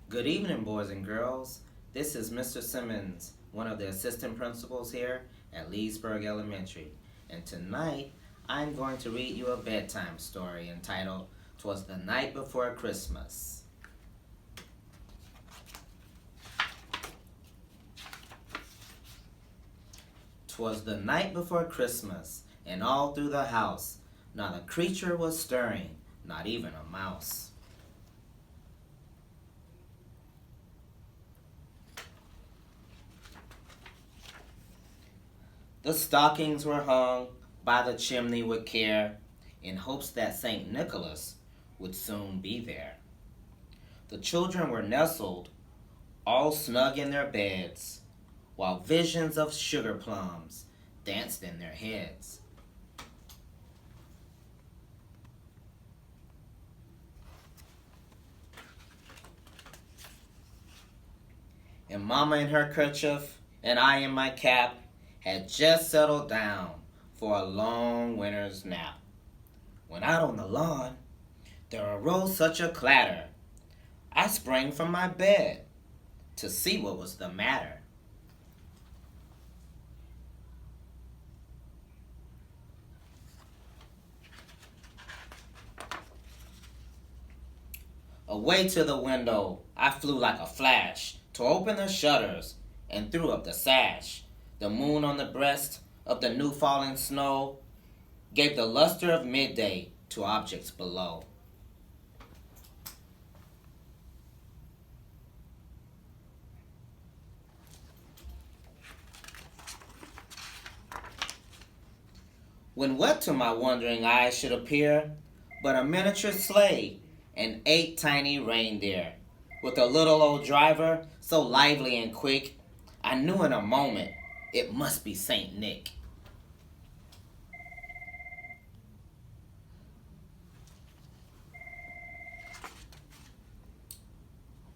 Good evening, boys and girls. This is Mr. Simmons, one of the assistant principals here at Leesburg Elementary. And tonight, I'm going to read you a bedtime story entitled "Twas the Night Before Christmas." "'Twas the night before Christmas, and all through the house not a creature was stirring, not even a mouse. The stockings were hung by the chimney with care, in hopes that St. Nicholas would soon be there. The children were nestled, all snug in their beds, while visions of sugar plums danced in their heads. And Mama in her kerchief, and I in my cap, had just settled down for a long winter's nap, when out on the lawn there arose such a clatter, I sprang from my bed to see what was the matter. Away to the window I flew like a flash, to open the shutters and threw up the sash. The moon on the breast of the new fallen snow gave the luster of midday to objects below. When what to my wondering eyes should appear but a miniature sleigh and 8 tiny reindeer, with a little old driver so lively and quick, I knew in a moment it must be Saint Nick.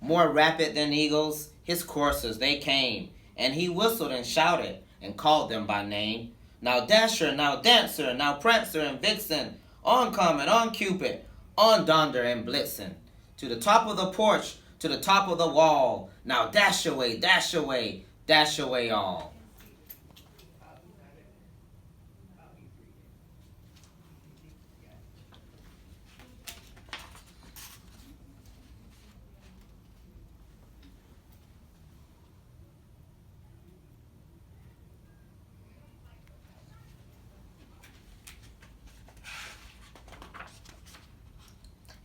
More rapid than eagles, his coursers they came, and he whistled and shouted and called them by name. Now Dasher, now Dancer, now Prancer and Vixen, on Comet, on Cupid, on Donder and Blitzen, to the top of the porch, to the top of the wall. Now dash away, dash away, dash away all.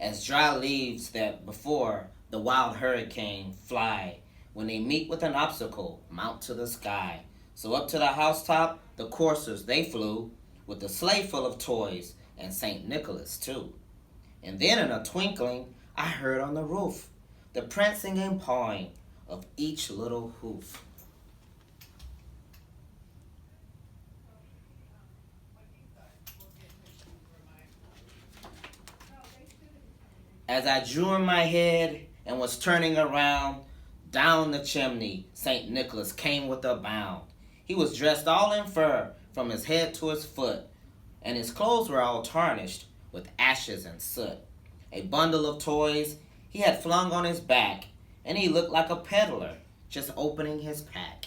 As dry leaves that before the wild hurricane fly, when they meet with an obstacle, mount to the sky. So up to the housetop the coursers they flew, with the sleigh full of toys, and St. Nicholas too. And then in a twinkling I heard on the roof the prancing and pawing of each little hoof. As I drew in my head and was turning around, down the chimney St. Nicholas came with a bound. He was dressed all in fur from his head to his foot, and his clothes were all tarnished with ashes and soot. A bundle of toys he had flung on his back, and he looked like a peddler just opening his pack.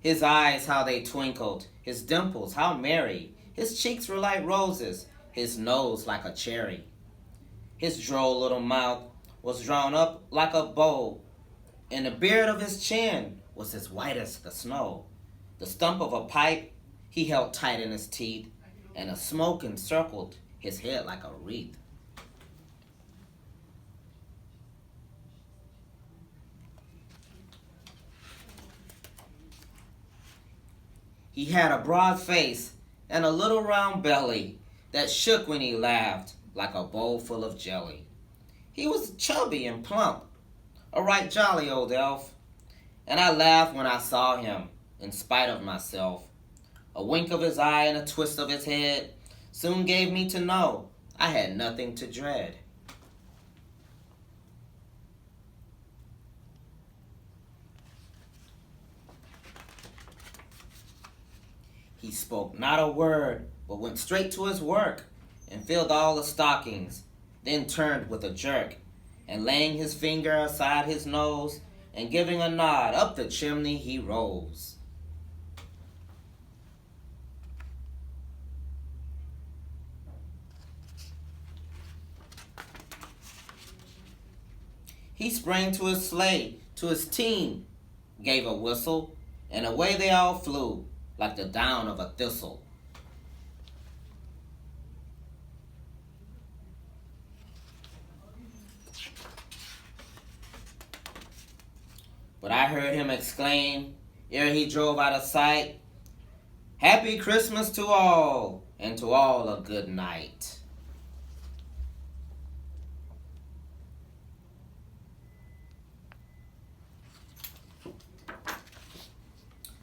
His eyes, how they twinkled, his dimples, how merry. His cheeks were like roses, his nose like a cherry. His droll little mouth was drawn up like a bow, and the beard of his chin was as white as the snow. The stump of a pipe he held tight in his teeth, and the smoke encircled his head like a wreath. He had a broad face and a little round belly that shook when he laughed like a bowl full of jelly. He was chubby and plump, a right jolly old elf, and I laughed when I saw him, in spite of myself. A wink of his eye and a twist of his head soon gave me to know I had nothing to dread. He spoke not a word, but went straight to his work and filled all the stockings, then turned with a jerk, and laying his finger aside his nose, and giving a nod, up the chimney he rose. He sprang to his sleigh, to his team, gave a whistle, and away they all flew, like the down of a thistle. But I heard him exclaim, ere he drove out of sight, "Happy Christmas to all, and to all a good night."